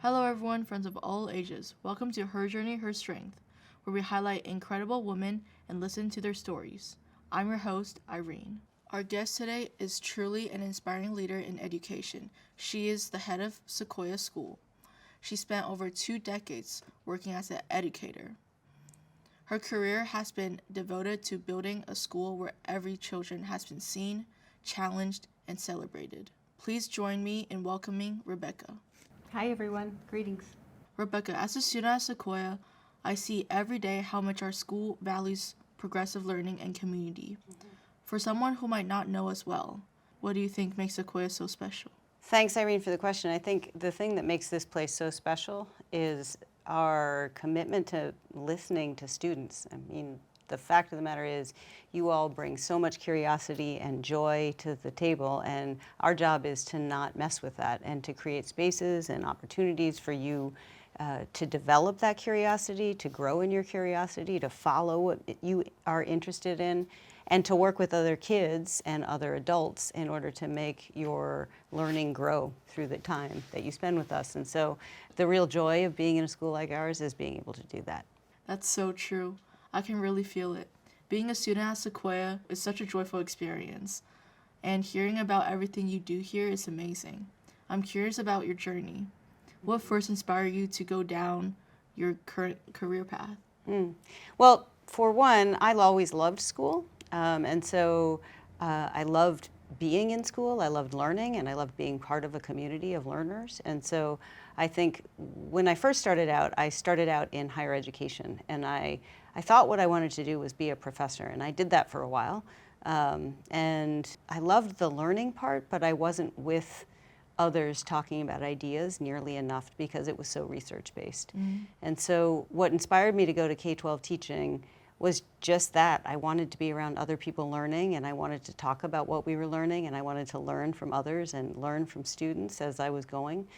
Hello everyone, friends of all ages. Welcome to Her Journey, Her Strength, where we highlight incredible women and listen to their stories. I'm your host, Irene. Our guest today is truly an inspiring leader in education. She is the head of Sequoyah School. She spent over 2 decades working as an educator. Her career has been devoted to building a school where every child has been seen, challenged, and celebrated. Please join me in welcoming Rebecca. Hi everyone, greetings. Rebecca, as a student at Sequoyah, I see every day how much our school values progressive learning and community. For someone who might not know us well, what do you think makes Sequoyah so special? Thanks, Irene, for the question. I think the thing that makes this place so special is our commitment to listening to students. I mean, the fact of the matter is you all bring so much curiosity and joy to the table, and our job is to not mess with that and to create spaces and opportunities for you to develop that curiosity, to grow in your curiosity, to follow what you are interested in, and to work with other kids and other adults in order to make your learning grow through the time that you spend with us. And so the real joy of being in a school like ours is being able to do that. That's so true. I can really feel it. Being a student at Sequoyah is such a joyful experience, and hearing about everything you do here is amazing. I'm curious about your journey. What first inspired you to go down your current career path? Well, for one, I always loved school, and so I loved being in school, I loved learning, and I loved being part of a community of learners. And so I think when I first started out, I started out in higher education, and I thought what I wanted to do was be a professor, and I did that for a while. And I loved the learning part, but I wasn't with others talking about ideas nearly enough because it was so research-based. And so what inspired me to go to K-12 teaching was just that. I wanted to be around other people learning, and I wanted to talk about what we were learning, and I wanted to learn from others and learn from students as I was going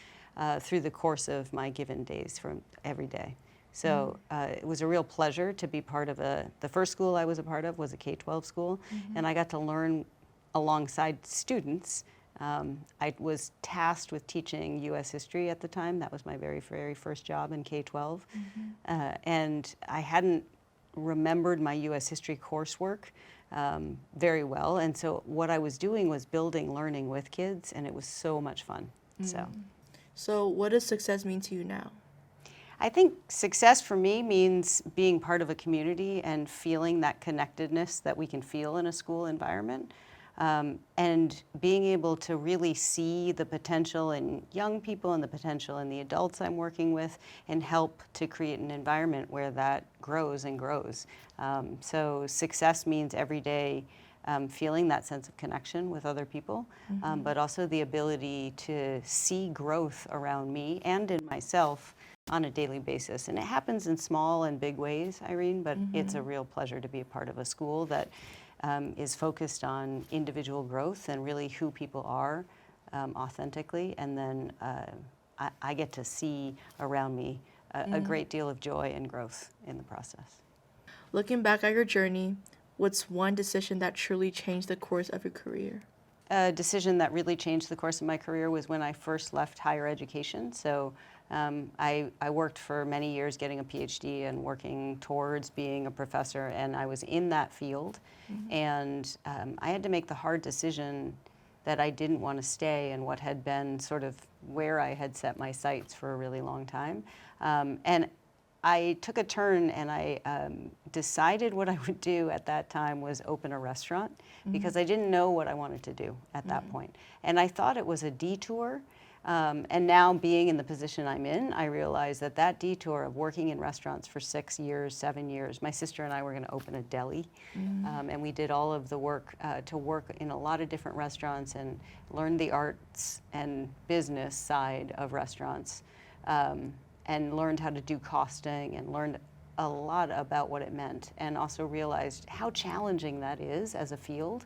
through the course of my given days from every day. So it was a real pleasure to be part of the first school I was a part of was a K-12 school, and I got to learn alongside students. I was tasked with teaching U.S. history at the time. That was my very, very first job in K-12. And I hadn't remembered my U.S. history coursework very well. And so what I was doing was building learning with kids, and it was so much fun. So what does success mean to you now? I think success for me means being part of a community and feeling that connectedness that we can feel in a school environment. And being able to really see the potential in young people and the potential in the adults I'm working with and help to create an environment where that grows and grows. So success means every day feeling that sense of connection with other people, but also the ability to see growth around me and in myself on a daily basis. And it happens in small and big ways, Irene, but it's a real pleasure to be a part of a school that is focused on individual growth and really who people are authentically. And then I get to see around me a great deal of joy and growth in the process. Looking back at your journey, what's one decision that truly changed the course of your career? A decision that really changed the course of my career was when I first left higher education. So I worked for many years getting a PhD and working towards being a professor, and I was in that field. And I had to make the hard decision that I didn't want to stay in what had been sort of where I had set my sights for a really long time. And I took a turn, and I decided what I would do at that time was open a restaurant because I didn't know what I wanted to do at that point. And I thought it was a detour. And now being in the position I'm in, I realize that that detour of working in restaurants for 6 years, 7 years, my sister and I were going to open a deli. And we did all of the work to work in a lot of different restaurants and learn the arts and business side of restaurants. And learned how to do costing and learned a lot about what it meant, and also realized how challenging that is as a field.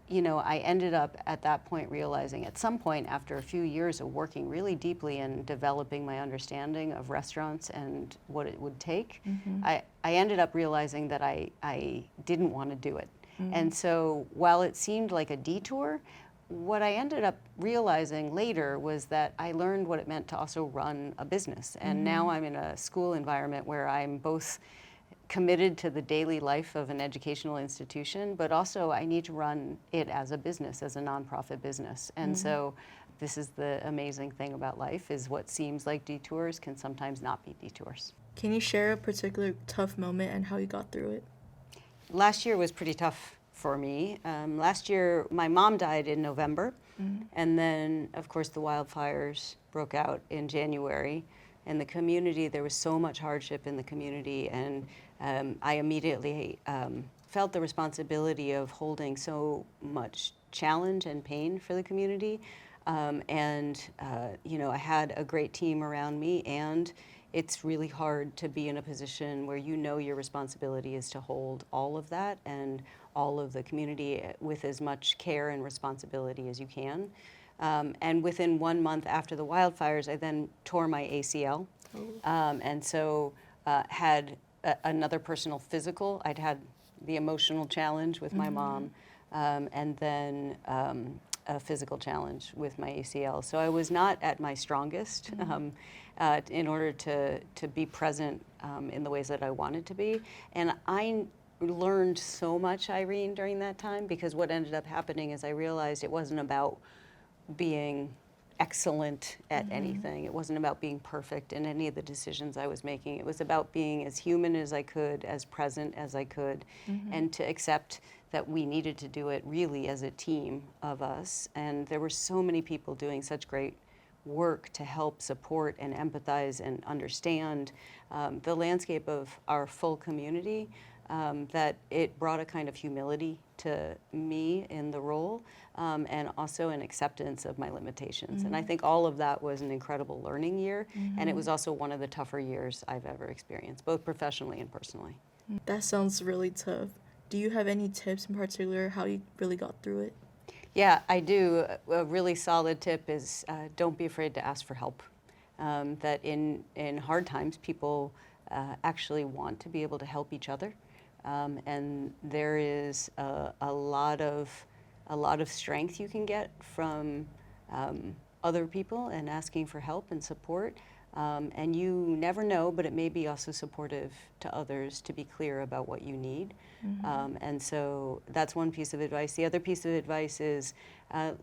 You know, I ended up at that point realizing at some point after a few years of working really deeply and developing my understanding of restaurants and what it would take, I ended up realizing that I didn't want to do it. And so while it seemed like a detour, what I ended up realizing later was that I learned what it meant to also run a business. And now I'm in a school environment where I'm both committed to the daily life of an educational institution, but also I need to run it as a business, as a nonprofit business. And so this is the amazing thing about life, is what seems like detours can sometimes not be detours. Can you share a particular tough moment and how you got through it? Last year was pretty tough for me. Last year, my mom died in November, and then, of course, the wildfires broke out in January. And the community, there was so much hardship in the community, and I immediately felt the responsibility of holding so much challenge and pain for the community. I had a great team around me, and it's really hard to be in a position where you know your responsibility is to hold all of that and all of the community with as much care and responsibility as you can. And within 1 month after the wildfires, I then tore my ACL. And so had another personal physical. I'd had the emotional challenge with my mom, and then a physical challenge with my ACL. So I was not at my strongest in order to be present in the ways that I wanted to be. And I learned so much, Irene, during that time, because what ended up happening is I realized it wasn't about being excellent at anything. It wasn't about being perfect in any of the decisions I was making. It was about being as human as I could, as present as I could, and to accept that we needed to do it really as a team of us. And there were so many people doing such great work to help support and empathize and understand the landscape of our full community, that it brought a kind of humility to me in the role, and also an acceptance of my limitations. And I think all of that was an incredible learning year, and it was also one of the tougher years I've ever experienced, both professionally and personally. That sounds really tough. Do you have any tips in particular how you really got through it? Yeah, I do. A really solid tip is don't be afraid to ask for help. That in hard times, people actually want to be able to help each other. And there is a lot of strength you can get from other people and asking for help and support. And you never know, but it may be also supportive to others to be clear about what you need. And so that's one piece of advice. The other piece of advice is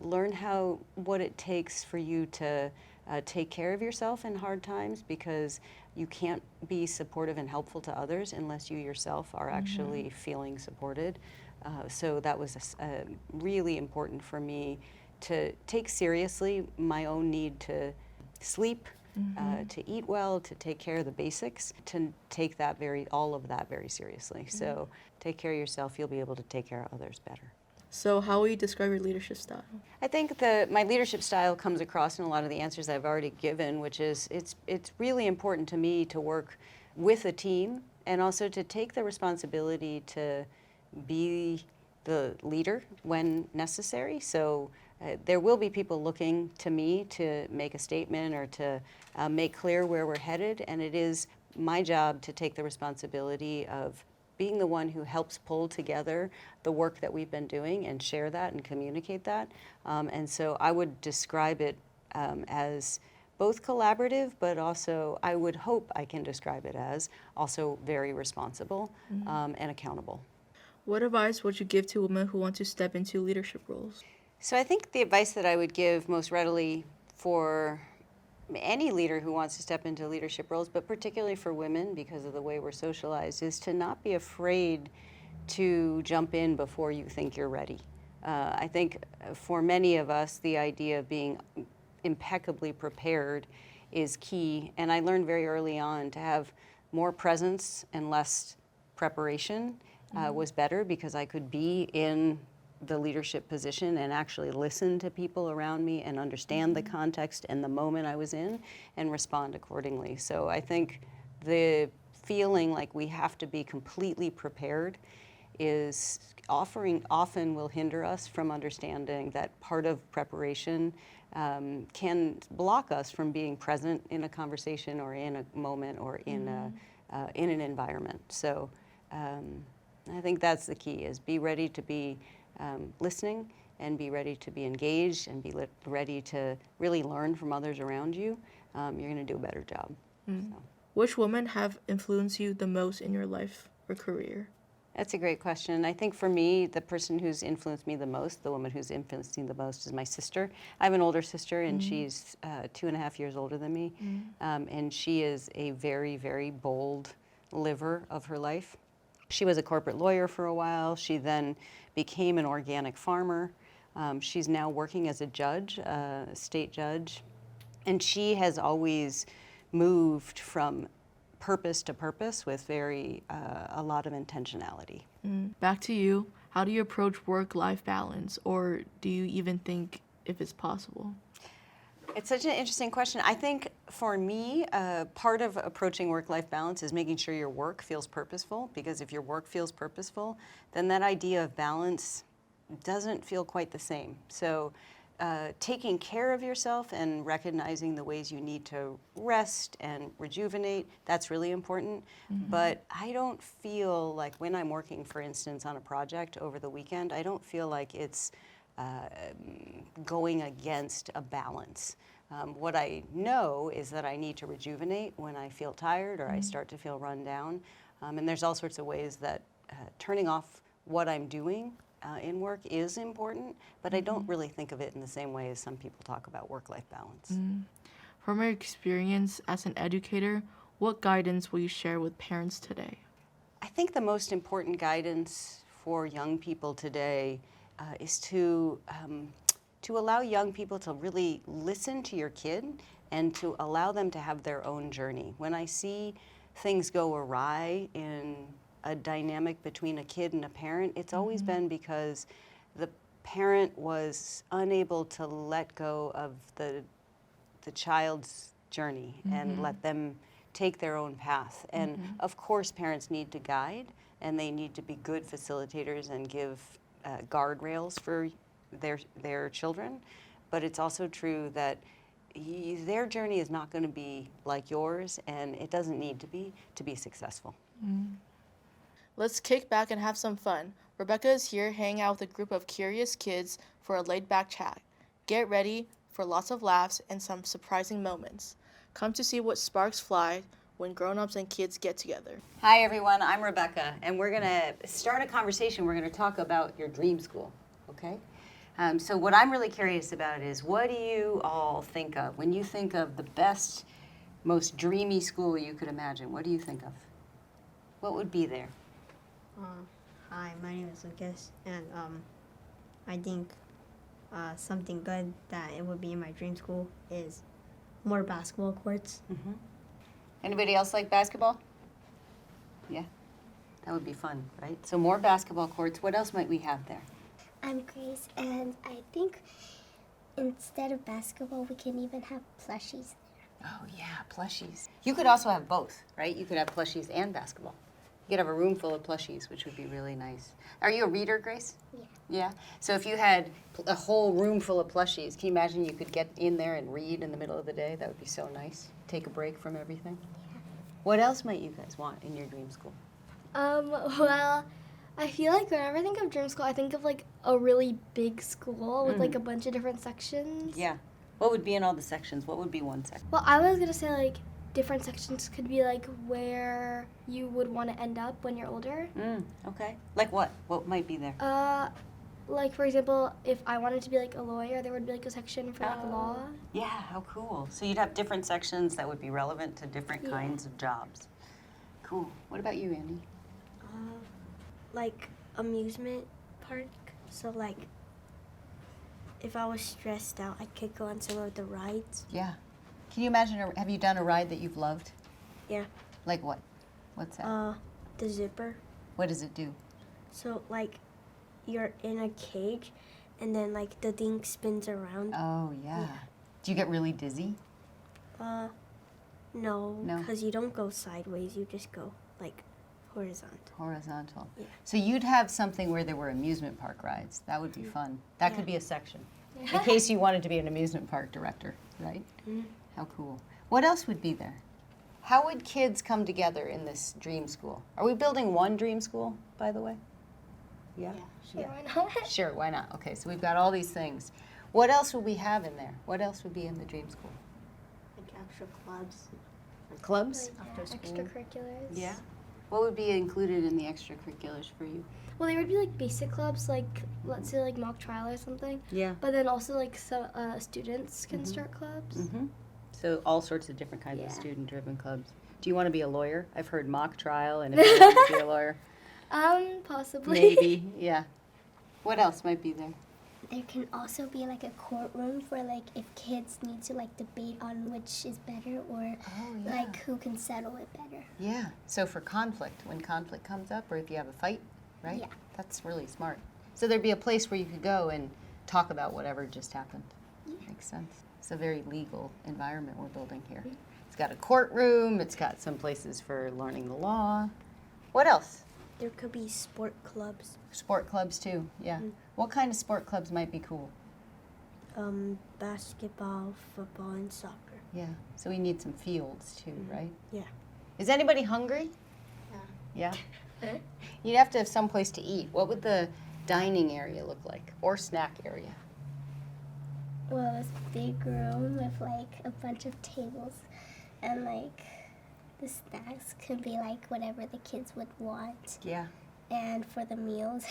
learn what it takes for you to take care of yourself in hard times, because you can't be supportive and helpful to others unless you yourself are actually feeling supported. So that was really important for me to take seriously my own need to sleep, to eat well, to take care of the basics, to take all of that very seriously. So take care of yourself, you'll be able to take care of others better. So how will you describe your leadership style? I think my leadership style comes across in a lot of the answers I've already given, which is it's really important to me to work with a team and also to take the responsibility to be the leader when necessary. So there will be people looking to me to make a statement or to make clear where we're headed, and it is my job to take the responsibility of being the one who helps pull together the work that we've been doing and share that and communicate that. And so I would describe it as both collaborative, but also I would hope I can describe it as also very responsible and accountable. What advice would you give to women who want to step into leadership roles? So I think the advice that I would give most readily for any leader who wants to step into leadership roles, but particularly for women because of the way we're socialized, is to not be afraid to jump in before you think you're ready. I think for many of us, the idea of being impeccably prepared is key. And I learned very early on to have more presence and less preparation was better, because I could be in the leadership position and actually listen to people around me and understand the context and the moment I was in and respond accordingly. So I think the feeling like we have to be completely prepared is often will hinder us from understanding that part of preparation can block us from being present in a conversation or in a moment or in an environment. So I think that's the key, is be ready to be listening and be ready to be engaged and be ready to really learn from others around you, you're going to do a better job. So. Which women have influenced you the most in your life or career? That's a great question. I think for me, the person who's influenced me the most, the woman who's influenced me the most, is my sister. I have an older sister, and she's 2.5 years older than me. And she is a very, very bold liver of her life. She was a corporate lawyer for a while. She then became an organic farmer. She's now working as a judge, a state judge. And she has always moved from purpose to purpose with a lot of intentionality. Back to you. How do you approach work-life balance, or do you even think if it's possible? It's such an interesting question. I think for me, part of approaching work-life balance is making sure your work feels purposeful, because if your work feels purposeful, then that idea of balance doesn't feel quite the same. So taking care of yourself and recognizing the ways you need to rest and rejuvenate, that's really important. But I don't feel like when I'm working, for instance, on a project over the weekend, I don't feel like it's going against a balance. What I know is that I need to rejuvenate when I feel tired or I start to feel run down. And there's all sorts of ways that turning off what I'm doing in work is important, but I don't really think of it in the same way as some people talk about work-life balance. From your experience as an educator, what guidance will you share with parents today? I think the most important guidance for young people today is to allow young people to really listen to your kid and to allow them to have their own journey. When I see things go awry in a dynamic between a kid and a parent, it's always been because the parent was unable to let go of the child's journey and let them take their own path. And of course, parents need to guide, and they need to be good facilitators and give guardrails for their children. But it's also true that their journey is not going to be like yours, and it doesn't need to be successful. Let's kick back and have some fun. Rebecca is here hanging out with a group of curious kids for a laid-back chat. Get ready for lots of laughs and some surprising moments. Come to see what sparks fly when grown-ups and kids get together. Hi everyone, I'm Rebecca, and we're going to start a conversation. We're going to talk about your dream school, okay? So what I'm really curious about is, what do you all think of when you think of the best, most dreamy school you could imagine? What do you think of? What would be there? Hi, my name is Lucas, and I think something good that it would be in my dream school is more basketball courts. Anybody else like basketball? Yeah, that would be fun, right? So more basketball courts. What else might we have there? I'm Grace, and I think instead of basketball, we can even have plushies there. Oh yeah, plushies. You could also have both, right? You could have plushies and basketball. You could have a room full of plushies, which would be really nice. Are you a reader, Grace? Yeah. Yeah? So if you had a whole room full of plushies, can you imagine you could get in there and read in the middle of the day? That would be so nice. Take a break from everything. Yeah. What else might you guys want in your dream school? Well, I feel like whenever I think of dream school, I think of like a really big school with like a bunch of different sections. Yeah. What would be in all the sections? What would be one section? Well, I was gonna say like different sections could be like where you would want to end up when you're older. Okay. Like what? What might be there? Like for example, if I wanted to be like a lawyer, there would be like a section for like law. Yeah, how cool. So you'd have different sections that would be relevant to different kinds of jobs. Cool. What about you, Andy? Like amusement park. So like if I was stressed out, I could go on some of the rides. Yeah. Can you imagine, have you done a ride that you've loved? Yeah. Like what? What's that? The zipper. What does it do? So like you're in a cage and then like the thing spins around. Oh, yeah. Do you get really dizzy? No, No? because you don't go sideways, you just go like horizontal. Horizontal. Yeah. So you'd have something where there were amusement park rides. That would be fun. That could be a section. In case you wanted to be an amusement park director, right? How cool. What else would be there? How would kids come together in this dream school? Are we building one dream school, by the way? Yeah? Sure, why not? Sure, why not? Okay, so we've got all these things. What else would we have in there? What else would be in the dream school? Like extra clubs. Clubs? After school. Extracurriculars. Yeah. What would be included in the extracurriculars for you? Well, they would be like basic clubs, like let's say like mock trial or something. Yeah. But then also like some students can start clubs. Mm-hmm. So all sorts of different kinds of Yeah. student-driven clubs. Do you want to be a lawyer? I've heard mock trial, and if you want to be a lawyer, Possibly. maybe. Yeah. What else might be there? There can also be like a courtroom for like if kids need to like debate on which is better or like who can settle it better. Yeah. So for conflict, when conflict comes up, or if you have a fight, right? Yeah. That's really smart. So there'd be a place where you could go and talk about whatever just happened. Makes sense. It's a very legal environment we're building here. It's got a courtroom. It's got some places for learning the law. What else? There could be sport clubs. Sport clubs too. Yeah. What kind of sport clubs might be cool? Basketball, football, and soccer. Yeah. So we need some fields too, right? Yeah. Is anybody hungry? Yeah. Yeah? You'd have to have some place to eat. What would the dining area look like, or snack area? Well, this big room with like a bunch of tables and like the snacks could be like whatever the kids would want. Yeah. And for the meals,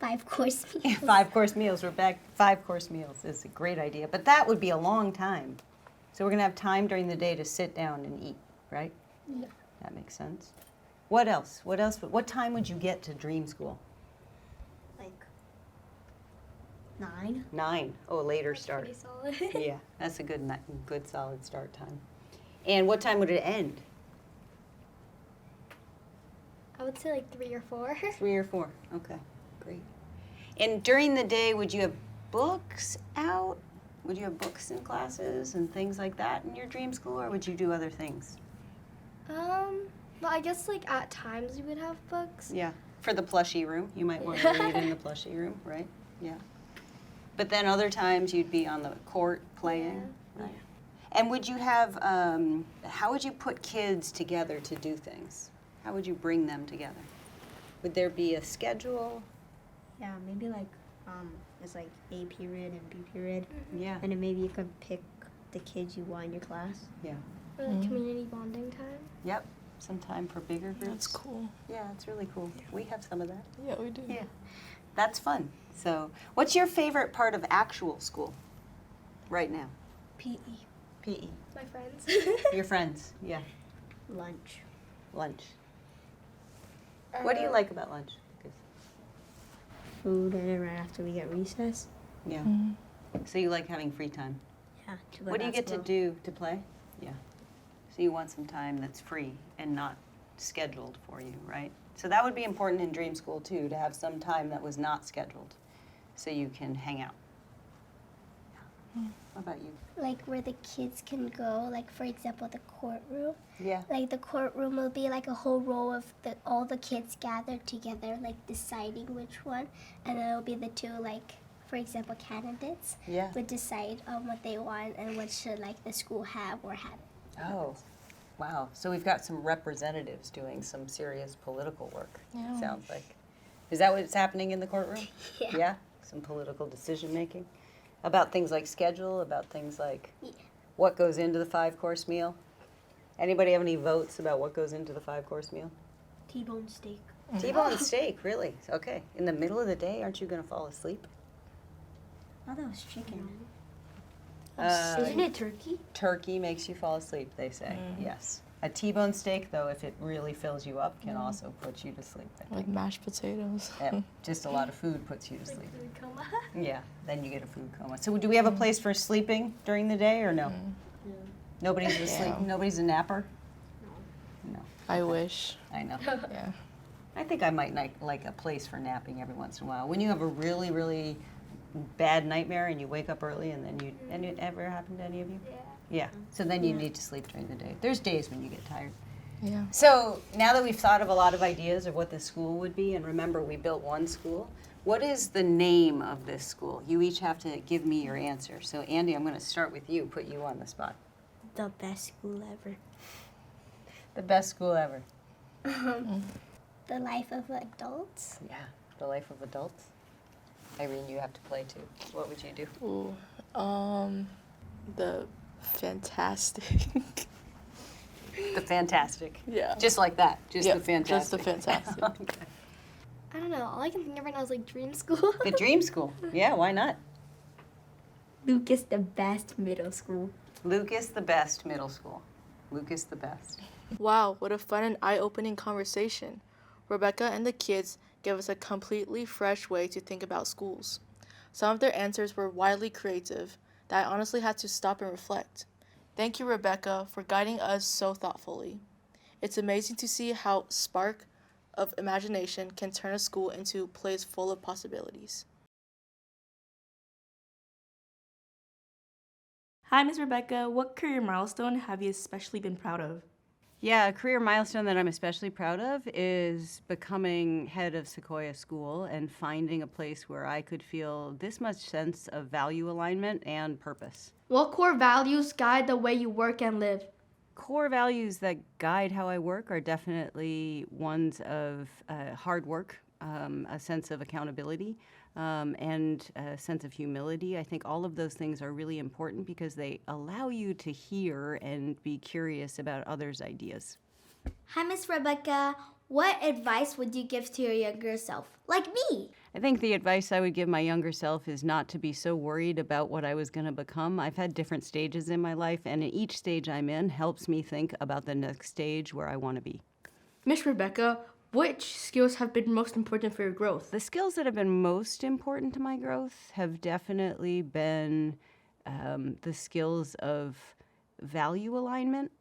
5-course meals. 5-course meals. We're back. 5-course meals is a great idea, but that would be a long time. So we're gonna have time during the day to sit down and eat, right? Yeah. That makes sense. What else? What else? What time would you get to dream school? Like 9. 9. Oh, later start. Pretty solid. Yeah, that's a good solid start time. And what time would it end? I would say like 3 or 4. 3 or 4. Okay, great. And during the day, would you have books out? Would you have books in classes and things like that in your dream school, or would you do other things? Well, I guess like at times we would have books. Yeah. For the plushie room, you might want to read in the plushie room, right? Yeah. But then other times you'd be on the court playing, right? And would you have, how would you put kids together to do things? How would you bring them together? Would there be a schedule? Yeah, maybe like it's like A period and B period, Yeah. and then maybe you could pick the kids you want in your class. Yeah. Or like community bonding time. Yep. Some time for bigger groups. That's cool. Yeah, it's really cool. We have some of that. Yeah, we do. Yeah. That's fun. So, what's your favorite part of actual school right now? PE, PE. My friends. Your friends. Yeah. lunch. Lunch. What do you like about lunch? Food, and then right after we get recess. Yeah. Mhm. So you like having free time. Yeah. To play What do you get to basketball. do to play? Yeah. So you want some time that's free and not scheduled for you, right? So that would be important in dream school too, to have some time that was not scheduled so you can hang out. Yeah. What about you? Like where the kids can go, like for example, the courtroom. Yeah. Like the courtroom will be like a whole row of all the kids gathered together, like deciding which one, and then it'll be the two, like for example, candidates Yeah. would decide on what they want and what should like the school have or have. Oh, wow. So we've got some representatives doing some serious political work, Yeah. sounds like. Is that what's happening in the courtroom? Yeah. Yeah? Some political decision making? About things like schedule, about things like Yeah. what goes into the 5-course meal? Anybody have any votes about what goes into the 5-course meal? T-bone steak. T-bone steak, really? Okay. In the middle of the day, aren't you going to fall asleep? Oh, that was chicken. Isn't it turkey? Turkey makes you fall asleep, they say. Yes. A T-bone steak, though, if it really fills you up, can also put you to sleep, I Like think. mashed potatoes. Yeah, just a lot of food puts you to sleep. Food coma. Yeah, then you get a food coma. So do we have a place for sleeping during the day or no? Nobody's asleep? Yeah. Nobody's a napper? No. I wish. I know. Yeah. I think I might like a place for napping every once in a while. When you have a really, really bad nightmare and you wake up early and then and it ever happened to any of you? Yeah. Yeah. So then you need to sleep during the day. There's days when you get tired. Yeah. So now that we've thought of a lot of ideas of what this school would be, and remember we built one school, what is the name of this school? You each have to give me your answer. So Andy, I'm going to start with you, put you on the spot. The best school ever. The best school ever. The life of adults. Yeah. the life of adults? Irene, you have to play too. What would you do? Ooh, the fantastic. The fantastic. Yeah. Just like that. Just Yep, the fantastic. just the fantastic. Okay. I don't know. All I can think of right now is like dream school. The dream school. Yeah, why not? Lucas, the best middle school. Lucas the best middle school. Lucas the best. Wow, what a fun and eye-opening conversation. Rebecca and the kids gave us a completely fresh way to think about schools. Some of their answers were wildly creative that I honestly had to stop and reflect. Thank you, Rebecca, for guiding us so thoughtfully. It's amazing to see how spark of imagination can turn a school into a place full of possibilities. Hi, Ms. Rebecca. What career milestone have you especially been proud of? Yeah, a career milestone that I'm especially proud of is becoming head of Sequoyah School and finding a place where I could feel this much sense of value alignment and purpose. What core values guide the way you work and live? Core values that guide how I work are definitely ones of hard work, a sense of accountability, and a sense of humility. I think all of those things are really important because they allow you to hear and be curious about others' ideas. Hi, Miss Rebecca. What advice would you give to your younger self, like me? I think the advice I would give my younger self is not to be so worried about what I was going to become. I've had different stages in my life, and in each stage I'm in helps me think about the next stage where I want to be. Miss Rebecca, which skills have been most important for your growth? The skills that have been most important to my growth have definitely been the skills of value alignment.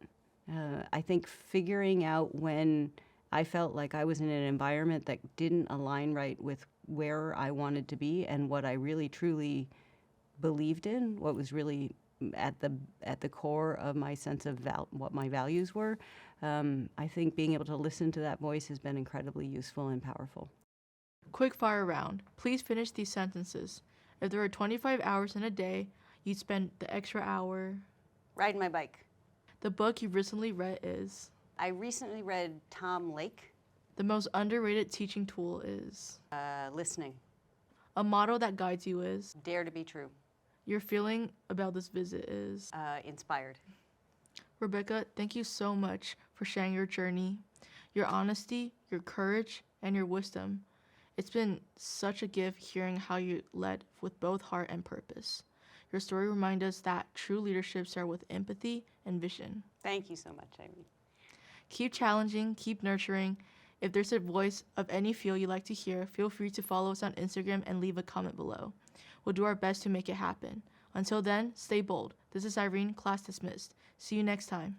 I think figuring out when I felt like I was in an environment that didn't align right with where I wanted to be and what I really truly believed in, what was really at the core of my sense of what my values were. I think being able to listen to that voice has been incredibly useful and powerful. Quick fire round. Please finish these sentences. If there were 25 hours in a day, you'd spend the extra hour. Riding my bike. The book you recently read is. I recently read Tom Lake. The most underrated teaching tool is. Listening. A motto that guides you is. Dare to be true. Your feeling about this visit is. Inspired. Rebecca, thank you so much for sharing your journey, your honesty, your courage, and your wisdom. It's been such a gift hearing how you led with both heart and purpose. Your story reminds us that true leadership starts with empathy and vision. Thank you so much, Irene. Keep challenging, keep nurturing. If there's a voice of any field you'd like to hear, feel free to follow us on Instagram and leave a comment below. We'll do our best to make it happen. Until then, stay bold. This is Irene, class dismissed. See you next time.